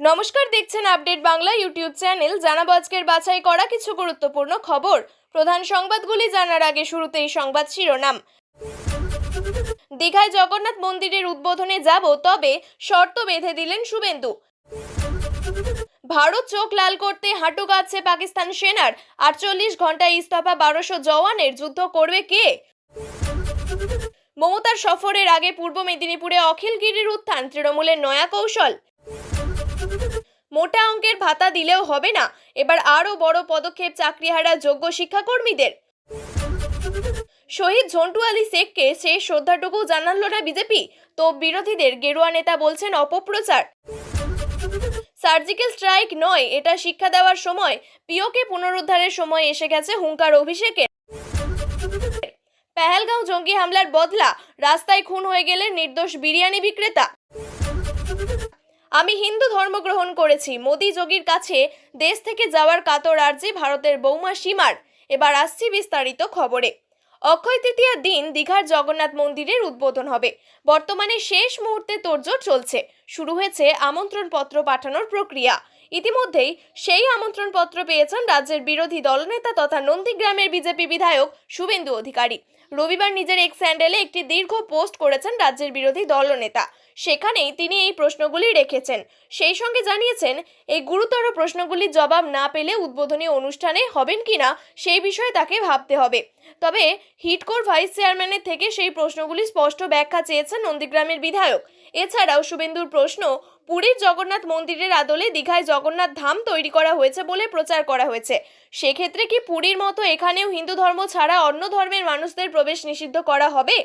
নমস্কার, দেখছেন update Bangla YouTube channel. জানাবো আজকের বাছাই করা কিছু গুরুত্বপূর্ণ খবর। প্রধান সংবাদগুলি জানার আগে শুরুতেই সংবাদ শিরোনাম। দীঘায় জগন্নাথ মন্দিরের উদ্বোধনে যাব, তবে শর্ত বেঁধে দিলেন শুভেন্দু। ভারত চোখ লাল করতে হাঁটু কাঁপছে পাকিস্তান সেনার। 48 ঘন্টায় ইস্তফা 1200 জওয়ানের। যুদ্ধ করবে কে? মমতার সফরের আগে পূর্ব মেদিনীপুরে অখিলগিরির উত্থান, তৃণমূলের নয়া কৌশল। মোটা অঙ্কের ভাতা দিলেও হবে না, এবার আরও বড় পদক্ষেপ চাকরিহারা যোগ্য শিক্ষাকর্মীদের। শহীদ ঝন্টু আলী শেখকে শেষ শ্রদ্ধাটুকু জানালো না বিজেপি, তো বিরোধীদের গেরুয়া নেতা বলছেন অপপ্রচার। সার্জিক্যাল স্ট্রাইক নয়, এটা শিক্ষা দেওয়ার সময়। পিওকে পুনরুদ্ধারের সময় এসে গেছে, হুঙ্কার অভিষেকের। পেহেলগাঁও জঙ্গি হামলার বদলা, রাস্তায় খুন হয়ে গেলেন নির্দোষ বিরিয়ানি বিক্রেতা। আমি হিন্দু ধর্ম গ্রহণ করেছি, মোদি যোগীর কাছে দেশ থেকে যাওয়ার কাতর আর্জি ভারতের বৌমা সীমার। এবার আসছি বিস্তারিত খবরে। অক্ষয় তৃতীয়ার দিন দীঘার জগন্নাথ মন্দিরের উদ্বোধন হবে। বর্তমানে শেষ মুহূর্তে তোড়জোড় চলছে। শুরু হয়েছে আমন্ত্রণপত্র পাঠানোর প্রক্রিয়া। ইতিমধ্যেই সেই আমন্ত্রণপত্র পেয়েছেন রাজ্যের বিরোধী দলনেতা তথা নন্দীগ্রামের বিজেপি বিধায়ক শুভেন্দু অধিকারী। রবিবার নিজের এক্স হ্যান্ডেলে একটি দীর্ঘ পোস্ট করেছেন রাজ্যের বিরোধী দলনেতা। সেখানেই তিনি এই প্রশ্নগুলি রেখেছেন। সেই সঙ্গে জানিয়েছেন, এই গুরুতর প্রশ্নগুলির জবাব না পেলে উদ্বোধনী অনুষ্ঠানে হবেন কিনা সেই বিষয়ে তাকে ভাবতে হবে। তবে হিডকোর ভাইস চেয়ারম্যানের থেকে সেই প্রশ্নগুলি স্পষ্ট ব্যাখ্যা চেয়েছেন নন্দীগ্রামের বিধায়ক। এছাড়াও শুভেন্দুর প্রশ্ন, পুরীর জগন্নাথ মন্দিরের আদলে দীঘায় জগন্নাথ ধাম তৈরি করা হয়েছে বলে প্রচার করা হয়েছে। সেক্ষেত্রে কি পুরীর মতো এখানেও হিন্দু ধর্ম ছাড়া অন্য ধর্মের মানুষদের প্রবেশ নিষিদ্ধ করা হবে?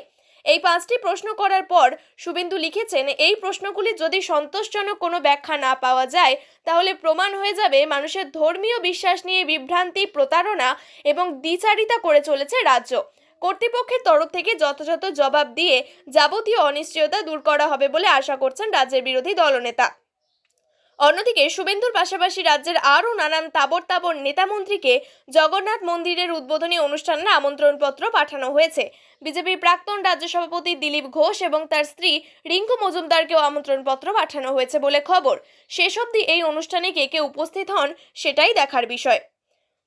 এই 5টি প্রশ্ন করার পর শুভেন্দু লিখেছেন, এই প্রশ্নগুলি যদি সন্তোষজনক কোনো ব্যাখ্যা না পাওয়া যায়, তাহলে প্রমাণ হয়ে যাবে মানুষের ধর্মীয় বিশ্বাস নিয়ে বিভ্রান্তি, প্রতারণা এবং দ্বিচারিতা করে চলেছে রাজ্য। কর্তৃপক্ষের তরফ থেকে যথাযথ জবাব দিয়ে যাবতীয় অনিশ্চয়তা দূর করা হবে বলে আশা করছেন রাজ্যের বিরোধী দলনেতা। অন্যদিকে শুভেন্দুর পাশাপাশি রাজ্যের আরও নানান তাবড় নেতামন্ত্রীকে জগন্নাথ মন্দিরের উদ্বোধনী অনুষ্ঠানের আমন্ত্রণপত্র পাঠানো হয়েছে। বিজেপির প্রাক্তন রাজ্য সভাপতি দিলীপ ঘোষ এবং তার স্ত্রী রিঙ্কু মজুমদারকেও আমন্ত্রণপত্র পাঠানো হয়েছে বলে খবর। শেষ অবধি এই অনুষ্ঠানে কে কে উপস্থিত হন সেটাই দেখার বিষয়।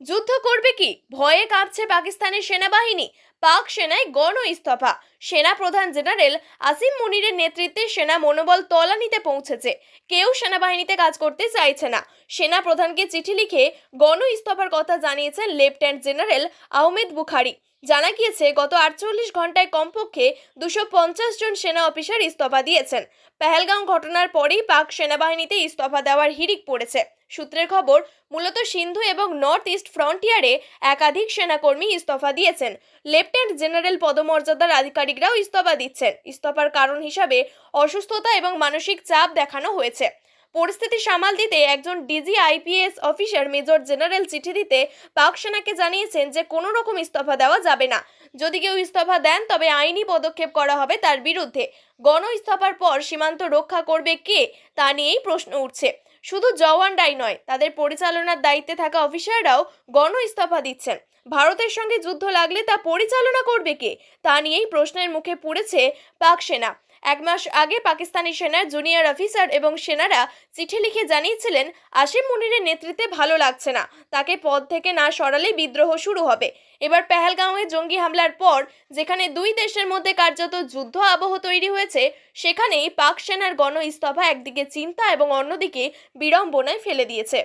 যুদ্ধ করবে কি? ভয়ে কাঁপছে পাকিস্তানের সেনাবাহিনী। পাক সেনায় গণ ইস্তফা। সেনা প্রধান জেনারেল আসিম মুনিরের নেতৃত্বে সেনা মনোবল তলানিতে পৌঁছেছে। কেউ সেনাবাহিনীতে কাজ করতে চাইছে না। সেনা প্রধানকে চিঠি লিখে গণ ইস্তফার কথা জানিয়েছেন লেফটেন্যান্ট জেনারেল আহমেদ বুখারি। জানা গিয়েছে, গত 48 ঘন্টায় কমপক্ষে 250 জন সেনা অফিসার ইস্তফা দিয়েছেন। পেহেলগাঁও ঘটনার পরেই পাক সেনাবাহিনীতে ইস্তফা দেওয়ার হিড়িক পড়েছে। সূত্রের খবর, মূলত সিন্ধু এবং নর্থ ইস্ট ফ্রন্টিয়ারে একাধিক সেনাকর্মী ইস্তফা দিয়েছেন। লেফটেন্যান্ট জেনারেল পদমর্যাদার আধিকারিকরাও ইস্তফা দিচ্ছেন। ইস্তফার কারণ হিসাবে অসুস্থতা এবং মানসিক চাপ দেখানো হয়েছে। পরিস্থিতি সামাল দিতে একজন DG IPS officer major general চিঠি দিতে পাক সেনাকে জানিয়েছেন যে কোনো রকম ইস্তফা দেওয়া যাবে না। যদি কেউ ইস্তফা দেন তবে আইনি পদক্ষেপ করা হবে তার বিরুদ্ধে। গণ ইস্তফার পর সীমান্ত রক্ষা করবে কে, তা নিয়েই প্রশ্ন উঠছে। শুধু জওয়ানরাই নয়, তাদের পরিচালনার দায়িত্বে থাকা অফিসাররাও গণ ইস্তফা দিচ্ছেন। ভারতের সঙ্গে যুদ্ধ লাগলে তা পরিচালনা করবে কে, তা নিয়েই প্রশ্নের মুখে পড়েছে পাক সেনা। 1 মাস আগে পাকিস্তানি সেনার জুনিয়র অফিসার এবং সেনারা চিঠি লিখে জানিয়েছিলেন, আসিম মুনিরের নেতৃত্বে ভালো লাগছে না, তাকে পদ থেকে না সরালে বিদ্রোহ শুরু হবে। এবার পেহেলগাঁওয়ে জঙ্গি হামলার পর যেখানে দুই দেশের মধ্যে কার্যত যুদ্ধ আবহ তৈরি হয়েছে, সেখানেই পাক সেনার গণ ইস্তফা একদিকে চিন্তা এবং অন্যদিকে বিড়ম্বনায় ফেলে দিয়েছে।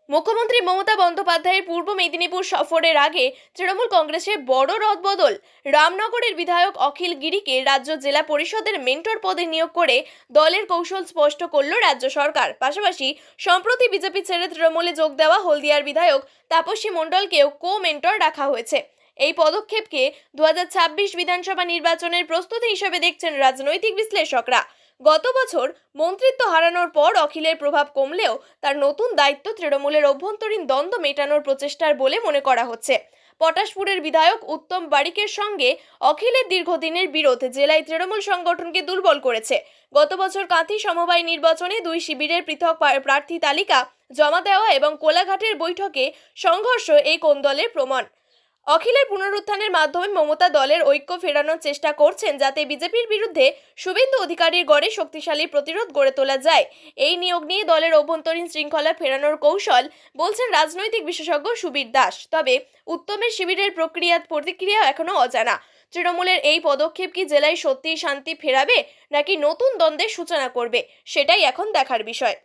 মুখ্যমন্ত্রী মমতা বন্দ্যোপাধ্যায়ের পূর্ব মেদিনীপুর সফরের আগে তৃণমূল কংগ্রেসের বড় রদবদল। রামনগরের বিধায়ক অখিল গিরিকে রাজ্য জেলা পরিষদের মেন্টর পদে নিয়োগ করে দলের কৌশল স্পষ্ট করল রাজ্য সরকার। পাশাপাশি সম্প্রতি বিজেপি ছেড়ে তৃণমূলে যোগ দেওয়া হলদিয়ার বিধায়ক তাপসী মণ্ডলকেও মেন্টর রাখা হয়েছে। এই পদক্ষেপকে 2026 বিধানসভা নির্বাচনের প্রস্তুতি হিসেবে দেখছেন রাজনৈতিক বিশ্লেষকরা। গত বছর মন্ত্রিত্ব হারানোর পর অখিলের প্রভাব কমলেও তার নতুন দায়িত্ব তৃণমূলের অভ্যন্তরীণ দ্বন্দ্ব মেটানোর প্রচেষ্টার বলে মনে করা হচ্ছে। পটাশপুরের বিধায়ক উত্তম বারিকের সঙ্গে অখিলের দীর্ঘদিনের বিরোধ জেলায় তৃণমূল সংগঠনকে দুর্বল করেছে। গত বছর কাঁথি সমবায় নির্বাচনে দুই শিবিরের পৃথক প্রার্থী তালিকা জমা দেওয়া এবং কোলাঘাটের বৈঠকে সংঘর্ষ এই কোন্দলের প্রমাণ। অখিলের পুনরুত্থানের মাধ্যমে মমতা দলের ঐক্য ফেরানোর চেষ্টা করছেন, যাতে বিজেপির বিরুদ্ধে শুভেন্দু অধিকারীর গড়ে শক্তিশালী প্রতিরোধ গড়ে তোলা যায়। এই নিয়োগ নিয়ে দলের অভ্যন্তরীণ শৃঙ্খলা ফেরানোর কৌশল বলছেন রাজনৈতিক বিশেষজ্ঞ সুবীর দাস। তবে উত্তমের শিবিরের প্রতিক্রিয়া এখনো অজানা। তৃণমূলের এই পদক্ষেপ কি জেলায় সত্যিই শান্তি ফেরাবে, নাকি নতুন দ্বন্দ্বের সূচনা করবে, সেটাই এখন দেখার বিষয়।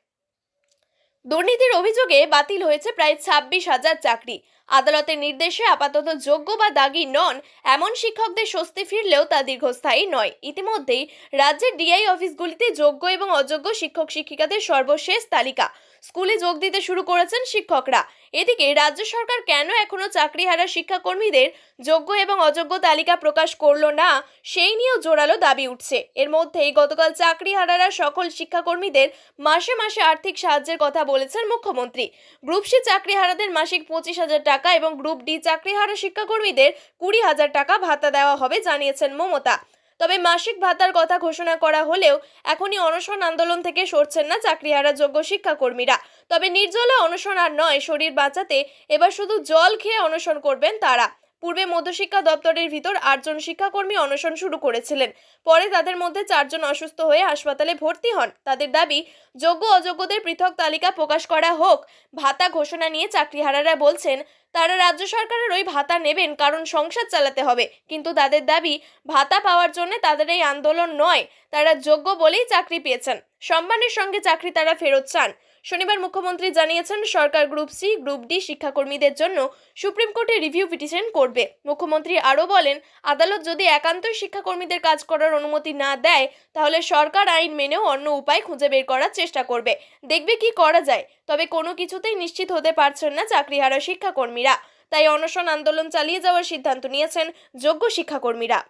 দুর্নীতির অভিযোগে বাতিল হয়েছে প্রায় 26,000 চাকরি। আদালতের নির্দেশে আপাতত যোগ্য বা দাগি নন এমন শিক্ষকদের স্বস্তি ফিরলেও তা দীর্ঘস্থায়ী নয়। ইতিমধ্যেই রাজ্যের ডিআই অফিসগুলিতে যোগ্য এবং অযোগ্য শিক্ষক শিক্ষিকাদের সর্বশেষ তালিকা। স্কুলে যোগ দিতে শুরু করেছেন শিক্ষকরা। এদিকে রাজ্য সরকার কেন এখনো চাকরিহারা শিক্ষাকর্মীদের যোগ্য এবং অযোগ্য তালিকা প্রকাশ করলো না, সেই নিয়েও জোরালো দাবি উঠছে। এর মধ্যেই গতকাল চাকরিহারারা সকল শিক্ষাকর্মীদের মাসে মাসে আর্থিক সাহায্যের কথা বলেছেন মুখ্যমন্ত্রী। গ্রুপ সি চাকরিহারাদের মাসিক 25,000 টাকা এবং গ্রুপ ডি চাকরিহারা শিক্ষাকর্মীদের 20,000 টাকা ভাতা দেওয়া হবে জানিয়েছেন মমতা। তবে মাসিক ভাতার কথা ঘোষণা করা হলেও এখনই অনশন আন্দোলন থেকে সরছেন না চাকরিহারা যোগ্য শিক্ষাকর্মীরা। তবে নির্জলা অনশন আর নয়, শরীর বাঁচাতে এবার শুধু জল খেয়ে অনশন করবেন তারা। পূর্বে মধ্যশিক্ষা দপ্তরের ভিতর 8 জন শিক্ষাকর্মী অনশন শুরু করেছিলেন। পরে তাদের মধ্যে 4 জন অসুস্থ হয়ে হাসপাতালে ভর্তি হন। তাদের দাবি, যোগ্য অযোগ্যদের পৃথক তালিকা প্রকাশ করা হোক। ভাতা ঘোষণা নিয়ে চাকরিহারারা বলছেন তারা রাজ্য সরকারের ওই ভাতা নেবেন, কারণ সংসার চালাতে হবে। কিন্তু তাদের দাবি, ভাতা পাওয়ার জন্য তাদের এই আন্দোলন নয়, তারা যোগ্য বলেই চাকরি পেয়েছেন। সম্মানের সঙ্গে চাকরি তারা ফেরত চান। শনিবার মুখ্যমন্ত্রী জানিয়েছেন সরকার গ্রুপ সি, গ্রুপ ডি শিক্ষাকর্মীদের জন্য সুপ্রিম কোর্টে রিভিউ পিটিশন করবে। মুখ্যমন্ত্রী আরও বলেন, আদালত যদি একান্তই শিক্ষাকর্মীদের কাজ করার অনুমতি না দেয়, তাহলে সরকার আইন মেনেও অন্য উপায় খুঁজে বের করার চেষ্টা করবে, দেখবে কি করা যায়। তবে কোনো কিছুতেই নিশ্চিত হতে পারছেন না চাকরিহারা শিক্ষাকর্মীরা। তাই অনশন আন্দোলন চালিয়ে যাওয়ার সিদ্ধান্ত নিয়েছেন যোগ্য শিক্ষাকর্মীরা।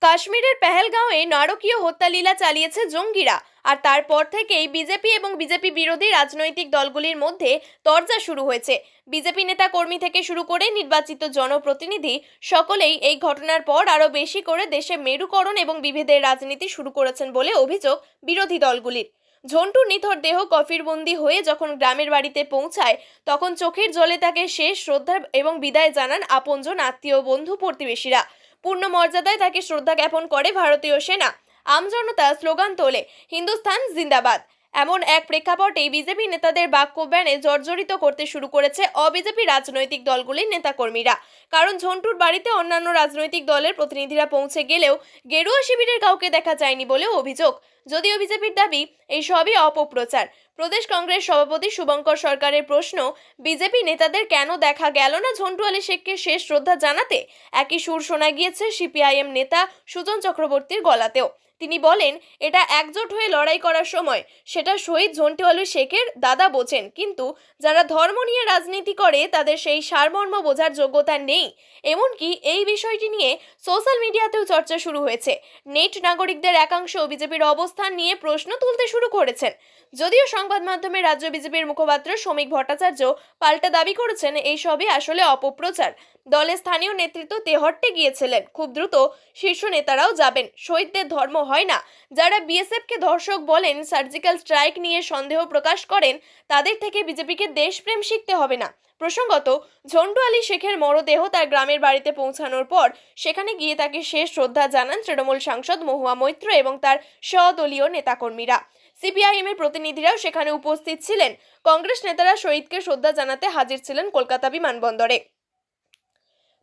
কাশ্মীরের পেহেলগাঁওয়ে নারকীয় হত্যালীলা চালিয়েছে জঙ্গিরা, আর তারপর থেকেই বিজেপি এবং বিজেপি বিরোধী রাজনৈতিক দলগুলির মধ্যে তরজা শুরু হয়েছে। বিজেপি নেতা কর্মী থেকে শুরু করে নির্বাচিত জনপ্রতিনিধি সকলেই এই ঘটনার পর আরও বেশি করে দেশে মেরুকরণ এবং বিভেদের রাজনীতি শুরু করেছেন বলে অভিযোগ বিরোধী দলগুলির। ঝন্টুর নিথর দেহ কফিরবন্দি হয়ে যখন গ্রামের বাড়িতে পৌঁছায়, তখন চোখের জলে তাকে শেষ শ্রদ্ধা এবং বিদায় জানান আপনজন, আত্মীয়, বন্ধু, প্রতিবেশীরা। পূর্ণ মর্যাদায় তাকে শ্রদ্ধা জ্ঞাপন করে ভারতীয় সেনা। আমজনতা স্লোগান তোলে, হিন্দুস্তান জিন্দাবাদ। এমন এক প্রেক্ষাপটে বিজেপি নেতাদের বাক্যব্যানে জর্জরিত করতে শুরু করেছে অবিজেপি রাজনৈতিক দলগুলির নেতাকর্মীরা। কারণ ঝন্টুর বাড়িতে অন্যান্য রাজনৈতিক দলের প্রতিনিধিরা পৌঁছে গেলেও গেরুয়া শিবিরের কাউকে দেখা যায়নি বলেও অভিযোগ। যদিও বিজেপির দাবি এই সবই অপপ্রচার। প্রদেশ কংগ্রেস সভাপতি শুভঙ্কর সরকারের প্রশ্ন, বিজেপি নেতাদের কেন দেখা গেল না ঝন্টু আলী শেখকে শেষ শ্রদ্ধা জানাতে? একই সুর শোনা গিয়েছে সিপিআইএম নেতা সুজন চক্রবর্তীর গলাতেও। তিনি বলেন, এটা একজোট হয়ে লড়াই করার সময়, সেটা শহীদ ঝন্টু আলী শেখের দাদা বোঝেন, কিন্তু যারা ধর্ম নিয়ে রাজনীতি করে তাদের সেই সারমর্ম বোঝার যোগ্যতা নেই। এমনকি এই বিষয়টি নিয়ে সোশ্যাল মিডিয়াতেও চর্চা শুরু হয়েছে। নেট নাগরিকদের একাংশ বিজেপির অবস্থান নিয়ে প্রশ্ন তুলতে শুরু করেছেন। যদিও সংবাদ মাধ্যমে রাজ্য বিজেপির মুখপাত্র শ্রমিক ভট্টাচার্য পাল্টা দাবি করেছেন এই সবই আসলে অপপ্রচার। দলের স্থানীয় নেতৃত্ব তেহট্টে গিয়েছিলেন, খুব দ্রুত শীর্ষ নেতারাও যাবেন। শহীদদের ধর্ম হয় না। যারা বিএসএফকে ধর্ষক বলেন, সার্জিক্যাল স্ট্রাইক নিয়ে সন্দেহ প্রকাশ করেন, তাদের থেকে বিজেপিকে দেশপ্রেম শিখতে হবে না। প্রসঙ্গত, ঝন্টু আলী শেখের মরদেহ তার গ্রামের বাড়িতে পৌঁছানোর পর সেখানে গিয়ে তাকে শেষ শ্রদ্ধা জানান তৃণমূল সাংসদ মহুয়া মৈত্র এবং তার সদলীয় নেতাকর্মীরা। সিপিআইএম এর প্রতিনিধিরাও সেখানে উপস্থিত ছিলেন। কংগ্রেস নেতারা শহীদকে শ্রদ্ধা জানাতে হাজির ছিলেন কলকাতা বিমানবন্দরে।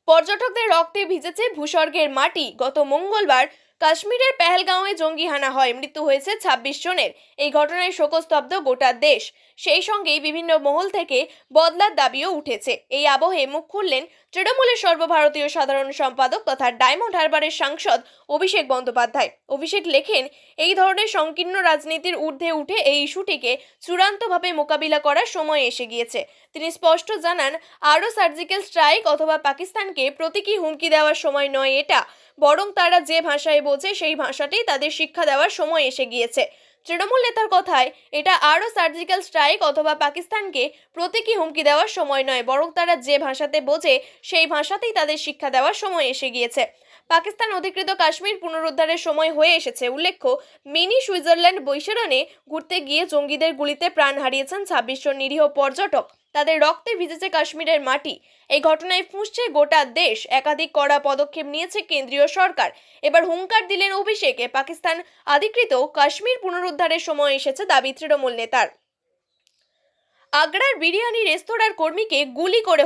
পর্যটকদের রক্তে ভিজেছে ভূস্বর্গের মাটি। গত মঙ্গলবার কাশ্মীরের পেহেলগাঁওয়ে জঙ্গি হানা হয়, মৃত্যু হয়েছে 26 জনের। এই ঘটনায় শোকস্তব্ধ গোটা দেশ। সেই সঙ্গেই বিভিন্ন মহল থেকে বদলার দাবিও উঠেছে। এই আবহে মুখ খুললেন তৃণমূলের সর্বভারতীয় সাধারণ সম্পাদক তথা ডায়মন্ড হারবারের সাংসদ অভিষেক বন্দ্যোপাধ্যায়। অভিষেক লেখেন, এই ধরনের সংকীর্ণ রাজনীতির ঊর্ধ্বে উঠে এই ইস্যুটিকে চূড়ান্তভাবে মোকাবিলা করার সময় এসে গিয়েছে। তিনি স্পষ্ট জানান, আরও সার্জিক্যাল স্ট্রাইক অথবা পাকিস্তানকে প্রতীকী হুমকি দেওয়ার সময় নয় এটা, বরং তারা যে ভাষায় বোঝে সেই ভাষাতেই তাদের শিক্ষা দেওয়ার সময় এসে গিয়েছে। তৃণমূল নেতার কথায়, এটা আরও সার্জিক্যাল স্ট্রাইক অথবা পাকিস্তানকে প্রতীকী হুমকি দেওয়ার সময় নয়, বরং তারা যে ভাষাতে বোঝে সেই ভাষাতেই তাদের শিক্ষা দেওয়ার সময় এসে গিয়েছে। পাকিস্তান অধিকৃত কাশ্মীর পুনরুদ্ধারের সময় হয়ে এসেছে। উল্লেখ্য, মিনি সুইজারল্যান্ড বৈশারণে ঘুরতে গিয়ে জঙ্গিদের গুলিতে প্রাণ হারিয়েছেন 26 জন নিরীহ পর্যটক। তাদের রক্তে ভিজেছে কাশ্মীরের মাটি। এই ঘটনায় ফুঁসছে গোটা দেশ। একাধিক কড়া পদক্ষেপ নিয়েছে কেন্দ্রীয় সরকার। এবার হুঙ্কার দিলেন অভিষেকে। পাকিস্তান অধিকৃত কাশ্মীর পুনরুদ্ধারের সময় এসেছে দাবি তৃণমূল নেতার। আগ্রার বিরিয়ানি রেস্তোরাঁর কর্মীকে গুলি করে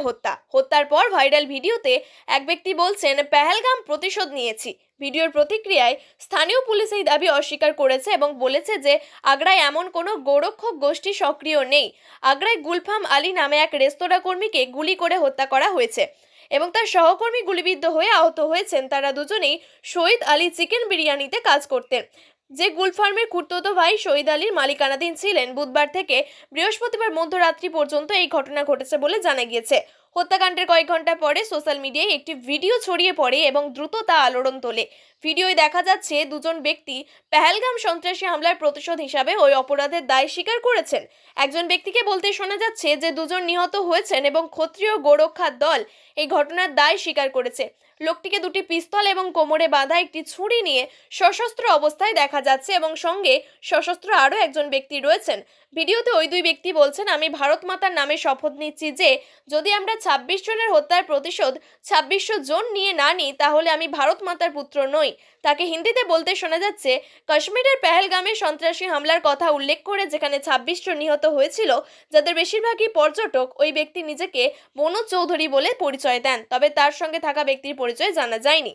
হত্যার পর ভাইরাল ভিডিওতে এক ব্যক্তি বলছেন, পেহেলগাম প্রতিশোধ নিয়েছি। ভিডিওর প্রতিক্রিয়ায় স্থানীয় পুলিশ এই দাবি অস্বীকার করেছে এবং বলেছে যে আগ্রায় এমন কোনো গোরক্ষক গোষ্ঠী সক্রিয় নেই। আগ্রায় গুলফাম আলী নামে এক রেস্তোরাঁ কর্মীকে গুলি করে হত্যা করা হয়েছে এবং তার সহকর্মী গুলিবিদ্ধ হয়ে আহত হয়েছেন। তারা দুজনেই শহীদ আলী চিকেন বিরিয়ানিতে কাজ করতেন, যে গুলফার্মের খুড়তুতো ভাই শহীদ আলীর মালিকানাধীন ছিলেন। বুধবার থেকে বৃহস্পতিবার মধ্যরাত্রি পর্যন্ত এই ঘটনা ঘটেছে বলে জানা গিয়েছে। হত্যাকাণ্ডের কয়েক ঘন্টা পরে সোশ্যাল মিডিয়ায় একটি ভিডিও ছড়িয়ে পড়ে এবং দ্রুত তা আলোড়ন তোলে। ভিডিওয় দেখা যাচ্ছে দুজন ব্যক্তি পেহেলগাম সন্ত্রাসী হামলার প্রতিশোধ হিসাবে ওই অপরাধের দায় স্বীকার করেছেন। একজন ব্যক্তিকে বলতে শোনা যাচ্ছে যে দুজন নিহত হয়েছেন এবং ক্ষত্রিয় গোরক্ষার দল এই ঘটনার দায় স্বীকার করেছে। লোকটিকে দুটি পিস্তল এবং কোমরে বাঁধা একটি ছুরি নিয়ে সশস্ত্র অবস্থায় দেখা যাচ্ছে এবং সঙ্গে সশস্ত্র আরও একজন ব্যক্তি রয়েছেন। ভিডিওতে ওই দুই ব্যক্তি বলছেন, আমি ভারত মাতার নামে শপথ নিচ্ছি যে যদি আমরা 26 জনের হত্যার প্রতিশোধ 2600 জন নিয়ে না নিই তাহলে আমি ভারত মাতার পুত্র নই। তাকে হিন্দিতে বলতে শোনা যাচ্ছে, কাশ্মীরের পেহেলগামে সন্ত্রাসী হামলার কথা উল্লেখ করে যেখানে 26 জন নিহত হয়েছিল, যাদের বেশিরভাগই পর্যটক। ওই ব্যক্তি নিজেকে মনোজ চৌধুরী বলে পরিচয় দেন, তবে তার সঙ্গে থাকা ব্যক্তির পরিচয় জানা যায়নি।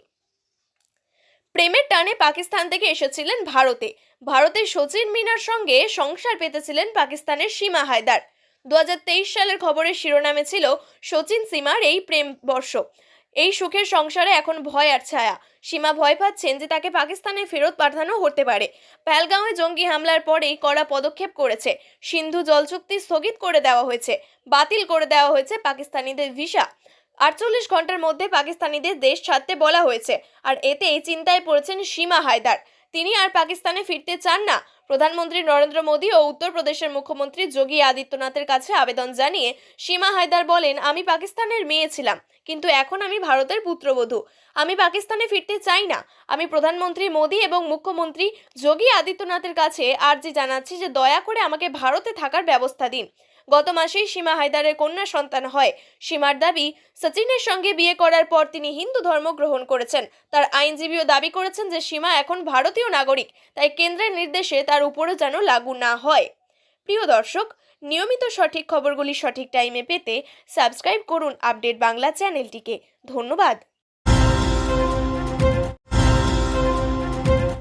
প্রেমের টানে পাকিস্তান থেকে এসেছিলেন ভারতের সচিন মিনার সঙ্গে সংসার পেতেছিলেন পাকিস্তানের সীমা হায়দার। 2023 সালের খবরের শিরোনামে ছিল সচিন সীমার এই প্রেম বর্ষ। এই সুখের সংসারে এখন ভয় আর ছায়া। সীমা ভয় পাচ্ছেন যে তাকে পাকিস্তানে ফেরত পাঠানো হতে পারে। পেহেলগাঁওয়ে জঙ্গি হামলার পরেই কড়া পদক্ষেপ করেছে। সিন্ধু জল চুক্তি স্থগিত করে দেওয়া হয়েছে, বাতিল করে দেওয়া হয়েছে পাকিস্তানিদের ভিসা। 48 ঘন্টার মধ্যে পাকিস্তানিদের দেশ ছাড়তে বলা হয়েছে। আর এতেই চিন্তায় পড়েছেন সীমা হায়দার। তিনি আর পাকিস্তানে ফিরতে চান না। প্রধানমন্ত্রী নরেন্দ্র মোদী ও উত্তরপ্রদেশের মুখ্যমন্ত্রী যোগী আদিত্যনাথের কাছে আবেদন জানিয়ে সীমা হায়দার বলেন, আমি পাকিস্তানের মেয়ে ছিলাম, কিন্তু এখন আমি ভারতের পুত্রবধূ। আমি পাকিস্তানে ফিরতে চাই না। আমি প্রধানমন্ত্রী মোদী এবং মুখ্যমন্ত্রী যোগী আদিত্যনাথের কাছে আর্জি জানাচ্ছি যে দয়া করে আমাকে ভারতে থাকার ব্যবস্থা দিন। গত মাসেই সীমা হায়দারের কন্যা সন্তান হয়। সীমার দাবি, সচিনের সঙ্গে বিয়ে করার পর তিনি হিন্দু ধর্ম গ্রহণ করেছেন। তার আইনজীবীও দাবি করেছেন যে সীমা এখন ভারতীয় নাগরিক, তাই কেন্দ্রের নির্দেশে তার উপরও যেন লাগু না হয়। প্রিয় দর্শক, নিয়মিত সঠিক খবরগুলি সঠিক টাইমে পেতে সাবস্ক্রাইব করুন আপডেট বাংলা চ্যানেলটিকে। ধন্যবাদ।